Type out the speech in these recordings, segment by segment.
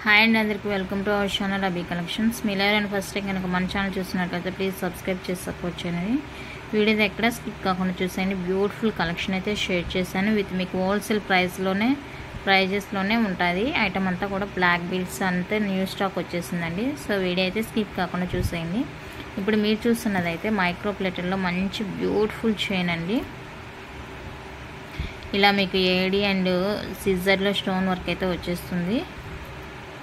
Hi అండి, అందరికీ welcome to our channel అబీ కలెక్షన్స్. మీరు ఎవరైనా ఫస్ట్ టైం కనుక మన ఛానల్ చూసినట్లయితే ప్లీజ్ సబ్స్క్రైబ్ చేసి సపోర్ట్ చేయండి. వీడియో ఎక్కడ స్కిప్ కాకుండా చూసేయండి. బ్యూటిఫుల్ కలెక్షన్ అయితే షేర్ చేశాను విత్ మీకు హోల్సేల్ ప్రైజెస్లోనే ఉంటుంది. ఐటమ్ అంతా కూడా బ్లాక్ బీడ్స్ అంతా న్యూ స్టాక్ వచ్చేసిందండి. సో వీడియో అయితే స్కిప్ కాకుండా చూసేయండి. ఇప్పుడు మీరు చూస్తున్నది అయితే మైక్రో ప్లేటర్లో మంచి బ్యూటిఫుల్ చైన్ అండి. ఇలా మీకు ఏడి అండ్ సిజర్లో స్టోన్ వర్క్ అయితే వచ్చేస్తుంది.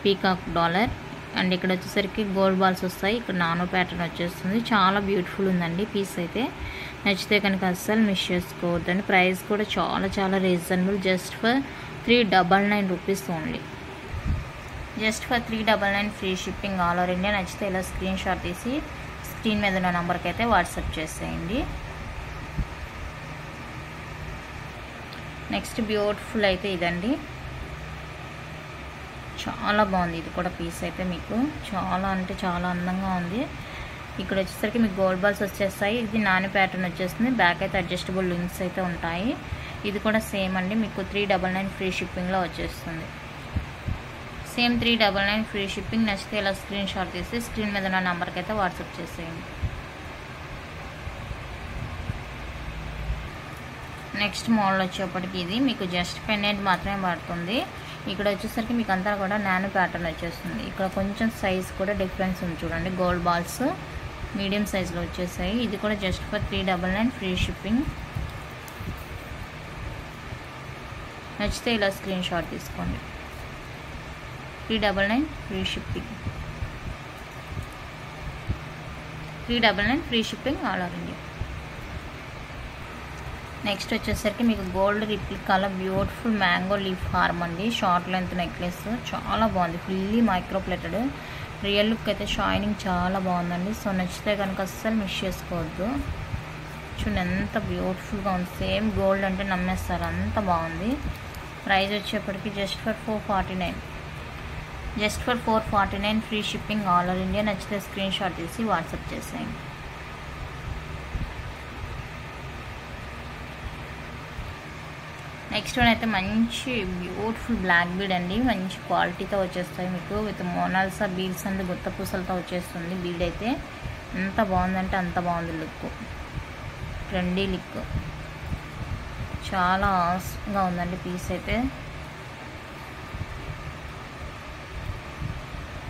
పీకాక్ డాలర్ అండ్ ఇక్కడ వచ్చేసరికి గోల్డ్ బాల్స్ వస్తాయి. ఇక్కడ నానో ప్యాటర్న్ వచ్చేస్తుంది. చాలా బ్యూటిఫుల్ ఉందండి పీస్ అయితే. నచ్చితే కనుక అస్సలు మిస్ చేసుకోవద్దండి. ప్రైస్ కూడా చాలా చాలా reasonable. Just for 399 rupees only. Just for 399 free shipping all over India. నచ్చితే ఇలా స్క్రీన్ షాట్ తీసి స్క్రీన్ మీద ఉన్న నెంబర్కి అయితే వాట్సాప్ చేసేయండి. నెక్స్ట్ బ్యూటిఫుల్ అయితే ఇదండి. చాలా బాగుంది. ఇది కూడా పీస్ అయితే మీకు చాలా అంటే చాలా అందంగా ఉంది. ఇక్కడ వచ్చేసరికి మీకు గోల్డ్ బాల్స్ వచ్చేస్తాయి. ఇది నాని ప్యాటర్న్ వచ్చేస్తుంది. బ్యాక్ అయితే అడ్జస్టబుల్ లింక్స్ అయితే ఉంటాయి. ఇది కూడా సేమ్ అండి. మీకు 399 ఫ్రీ షిప్పింగ్లో వచ్చేస్తుంది. Same 399 free shipping. నచ్చితే ఇలా స్క్రీన్ షాట్ తీసి స్క్రీన్ మీద ఉన్న నెంబర్కి అయితే వాట్సాప్ చేసేయండి. నెక్స్ట్ మోడల్ వచ్చేప్పటికి ఇది మీకు జస్ట్ పెండెంట్ మాత్రమే పడుతుంది. ఇక్కడ వచ్చేసరికి మీకు అంతా కూడా నానో ప్యాటర్న్ వచ్చేస్తుంది. ఇక్కడ కొంచెం సైజ్ కూడా డిఫరెన్స్ ఉంది చూడండి. గోల్డ్ బాల్స్ మీడియం సైజులో వచ్చేసాయి. ఇది కూడా జస్ట్ ఫర్ 399 ఫ్రీ షిప్పింగ్. నచ్చితే ఇలా స్క్రీన్ షాట్ తీసుకోండి. 399 free shipping. 399 free shipping all over India. Next వచ్చేసరికి మీకు గోల్డ్ రిప్లికాలో బ్యూటిఫుల్ మ్యాంగో లీఫ్ హార్మ్ అండి. షార్ట్ లెంత్ నెక్లెస్ చాలా బాగుంది. Fully micro plated. Real look అయితే షైనింగ్ చాలా బాగుందండి. సో నచ్చితే కనుక అస్సలు మిస్ చేసుకోవద్దు. చూడండి ఎంత బ్యూటిఫుల్గా ఉంది. సేమ్ గోల్డ్ అంటే నమ్మేస్తారు, అంత బాగుంది. ప్రైస్ వచ్చేప్పటికి just for 449. Just for 449 free shipping all over India. నచ్చితే స్క్రీన్ షాట్ తీసి వాట్సాప్ చేసేయండి. నెక్స్ట్ వన్ అయితే మంచి బ్యూటిఫుల్ బ్లాక్ బీడ్ అండి. మంచి క్వాలిటీతో వచ్చేస్తాయి మీకు విత్ మోనాల్సా బీడ్స్ అండ్ గుత్త పూసలతో వచ్చేస్తుంది. బీడ్ అయితే ఎంత బాగుందంటే అంత బాగుంది. లుక్ ట్రెండీ లుక్ చాలా ఆసంగా ఉందండి. పీస్ అయితే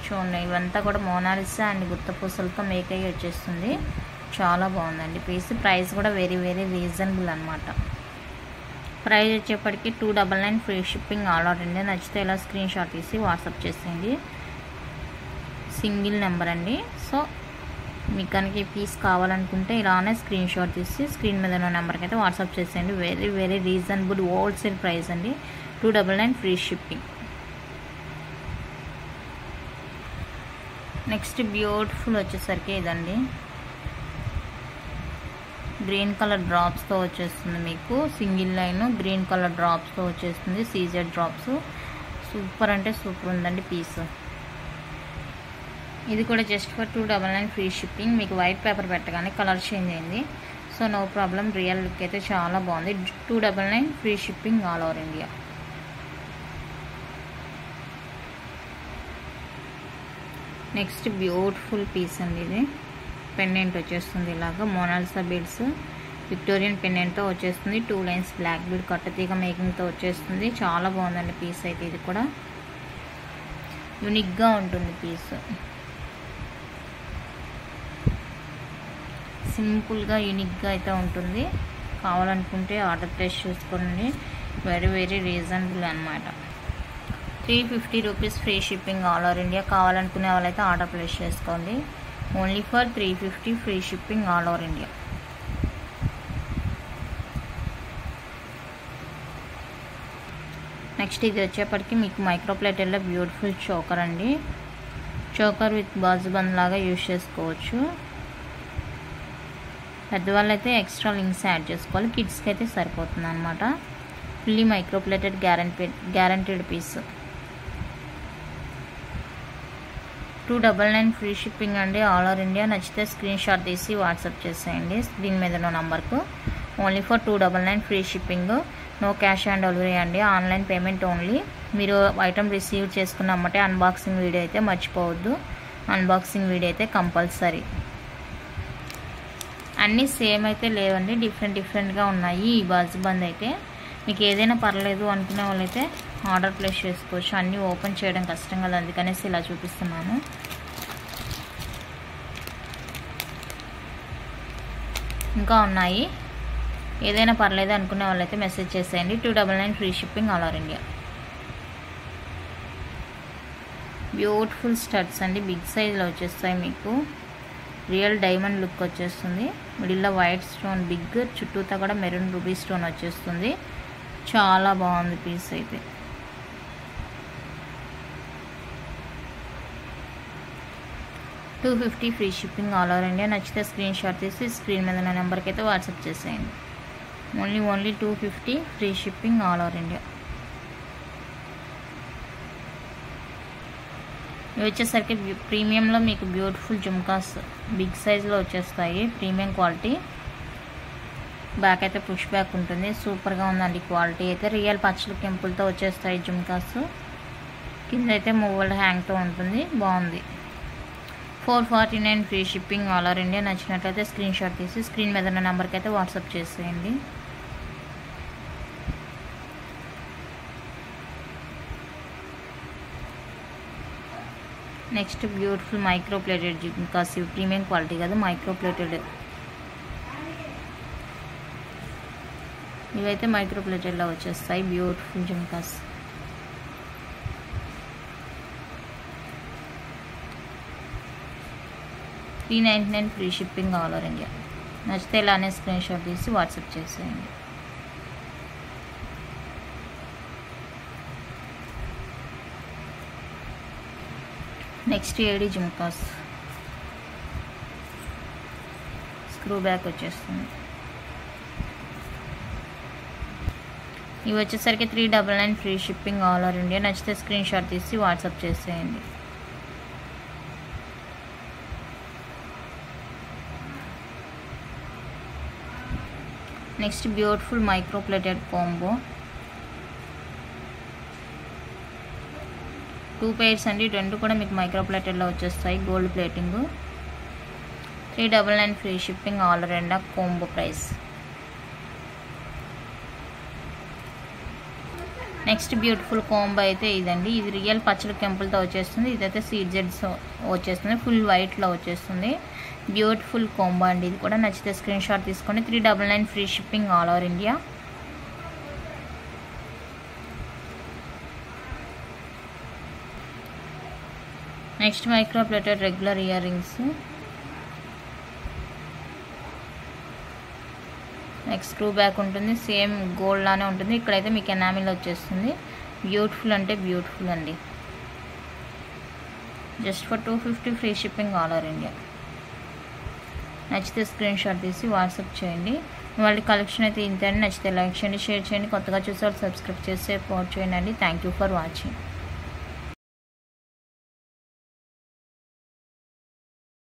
చూడండి. ఇవంతా కూడా మోనాలిసా అండ్ గుత్త పూసలతో మేక్ అయ్యి వచ్చేస్తుంది. చాలా బాగుందండి పీస్. ప్రైస్ కూడా వెరీ వెరీ రీజనబుల్ అనమాట. ప్రైస్ వచ్చేప్పటికి 299 free shipping all over India. నచ్చితే ఇలా స్క్రీన్ షాట్ తీసి వాట్సాప్ చేసేయండి. సింగిల్ నెంబర్ అండి. సో మీకు కనుక ఈ పీస్ కావాలనుకుంటే ఇలానే స్క్రీన్ షాట్ తీసి స్క్రీన్ మీద ఉన్న నెంబర్కి అయితే వాట్సాప్ చేసేయండి. Very very reasonable wholesale price అండి. 299 ఫ్రీ షిప్పింగ్. నెక్స్ట్ బ్యూటిఫుల్ వచ్చేసరికి ఇదండి. గ్రీన్ కలర్ డ్రాప్స్తో వచ్చేస్తుంది. మీకు సింగిల్ లైన్ గ్రీన్ కలర్ డ్రాప్స్తో వచ్చేస్తుంది. సీజెడ్ డ్రాప్స్ సూపర్ అంటే సూపర్ ఉందండి పీస్. ఇది కూడా జస్ట్ ఫర్ 299 ఫ్రీ షిప్పింగ్. మీకు వైట్ పేపర్ పెట్టగానే కలర్ చేంజ్ అయింది. So no problem. Real look అయితే చాలా బాగుంది. 299 free shipping all over India. Next beautiful piece అండి. ఇది పెండెంట్ వచ్చేస్తుంది. ఇలాగా మోనాలిసా బీడ్స్ విక్టోరియన్ పెండెంట్తో వచ్చేస్తుంది. 2 లైన్స్ బ్లాక్ బీడ్ కట్టతీగ మేకింగ్తో వచ్చేస్తుంది. చాలా బాగుందండి పీస్ అయితే. ఇది కూడా యూనిక్గా ఉంటుంది పీస్. సింపుల్గా యూనిక్గా అయితే ఉంటుంది. కావాలనుకుంటే ఆర్డర్ ప్లేస్ చేసుకోండి. వెరీ వెరీ రీజనబుల్ అనమాట. 350 rupees free shipping all over India. కావాలనుకునే వాళ్ళైతే ఆర్డర్ ప్లేస్ చేసుకోండి. Only for 350 free shipping all over India. Next ఇది వచ్చేప్పటికి మీకు మైక్రో ప్లేటర్లో బ్యూటిఫుల్ చోకర్ అండి. చోకర్ విత్ బాజుబంద్ లాగా యూజ్ చేసుకోవచ్చు. పెద్దవాళ్ళు అయితే ఎక్స్ట్రా లింక్స్ యాడ్ చేసుకోవాలి. కిడ్స్కి అయితే సరిపోతుంది అనమాట. Fully micro plated guaranteed piece. 299 free shipping అండి ఆల్ ఓవర్ ఇండియా. నచ్చితే స్క్రీన్ షాట్ తీసి వాట్సాప్ చేసేయండి స్క్రీన్ మీద ఉన్న నంబర్కు. Only for 299 free shipping. No cash on delivery అండి. Online payment only. మీరు ఐటమ్ రిసీవ్ చేసుకున్నామంటే అన్బాక్సింగ్ వీడియో అయితే మర్చిపోవద్దు. అన్బాక్సింగ్ వీడియో అయితే కంపల్సరీ. అన్నీ సేమ్ అయితే లేవండి, డిఫరెంట్గా ఉన్నాయి. ఈ బాజుబంద్ అయితే మీకు ఏదైనా పర్లేదు అనుకునే వాళ్ళైతే ఆర్డర్ ప్లేస్ చేసుకోవచ్చు. అన్నీ ఓపెన్ చేయడం కష్టం కదా, అందుకనేసి ఇలా చూపిస్తున్నాను. ఇంకా ఉన్నాయి, ఏదైనా పర్లేదు అనుకునే వాళ్ళైతే మెసేజ్ చేసేయండి. 299 free shipping all over India. Beautiful studs అండి, బిగ్ సైజ్లో వచ్చేస్తాయి. మీకు రియల్ డైమండ్ లుక్ వచ్చేస్తుంది. మిడిల్లో వైట్ స్టోన్ బిగ్, చుట్టూతా కూడా మెరూన్ రూబీ స్టోన్ వచ్చేస్తుంది. చాలా బాగుంది పీస్ అయితే. $250 free shipping all over India. నచ్చితే స్క్రీన్ షాట్ తీసి స్క్రీన్ మీద ఉన్న నెంబర్కి అయితే వాట్సాప్ చేసేయండి. Only $250 free shipping all over India. ఇవి వచ్చేసరికి ప్రీమియంలో మీకు బ్యూటిఫుల్ జుమ్కాస్ బిగ్ సైజ్లో వచ్చేస్తాయి. Premium quality. బ్యాక్ అయితే పుష్ బ్యాక్ ఉంటుంది. సూపర్గా ఉందండి క్వాలిటీ అయితే. రియల్ పచ్చల కెంపులతో వచ్చేస్తాయి జుమ్కాస్. కింద అయితే మూవల్ హ్యాంగ్తో ఉంటుంది, బాగుంది. $449 free shipping all over India. నచ్చినట్లయితే స్క్రీన్ షాట్ తీసి స్క్రీన్ మీద ఉన్న నెంబర్కి అయితే వాట్సాప్ చేసేయండి. Next beautiful micro plated jhumkas. ఇవి ప్రీమియం క్వాలిటీ కాదు, మైక్రో ప్లేటెడ్. ఇవైతే మైక్రో ప్లేటెడ్లో వచ్చేస్తాయి beautiful jhumkas. $399 free shipping all over India. నచ్చితే ఇలానే స్క్రీన్ షాట్ తీసి వాట్సాప్ చేసేయండి. నెక్స్ట్ ఏడీ జుమ్కాస్. స్క్రూ బ్యాక్ వచ్చేస్తుంది. ఇవి వచ్చేసరికి $399 free shipping all over India. నచ్చితే స్క్రీన్ షాట్ తీసి వాట్సాప్ చేసేయండి. Next beautiful micro plated combo. 2 pairs అండి, 2 కూడా మీకు మైక్రో ప్లేటెడ్లో వచ్చేస్తాయి. Gold plating. $399 free shipping all over India. Combo price. Next beautiful combo అయితే ఇదండి. ఇది రియల్ పచ్చల కెంపులతో వచ్చేస్తుంది. ఇదైతే సీజెడ్స్ వచ్చేస్తుంది, ఫుల్ వైట్లో వచ్చేస్తుంది. బ్యూటిఫుల్ కాంబో అండి. ఇది కూడా నచ్చితే స్క్రీన్ షాట్ తీసుకోండి. $399 free shipping all over India. Next micro plated regular ear rings. Next screw back ఉంటుంది, సేమ్ గోల్డ్ లానే ఉంటుంది. ఇక్కడైతే మీకు ఎనామిల్ వచ్చేస్తుంది. బ్యూటిఫుల్ అంటే బ్యూటిఫుల్ అండి. Just for $250 free shipping all over India. నచ్చితే స్క్రీన్ షాట్ తీసి వాట్సాప్ చేయండి. వాళ్ళ కలెక్షన్ అయితే ఇంతే అండి. నచ్చితే లైక్ చేయండి, షేర్ చేయండి. కొత్తగా చూసే వాళ్ళు సబ్స్క్రైబ్ చేసి సపోర్ట్ చేయండి. Thank you for watching.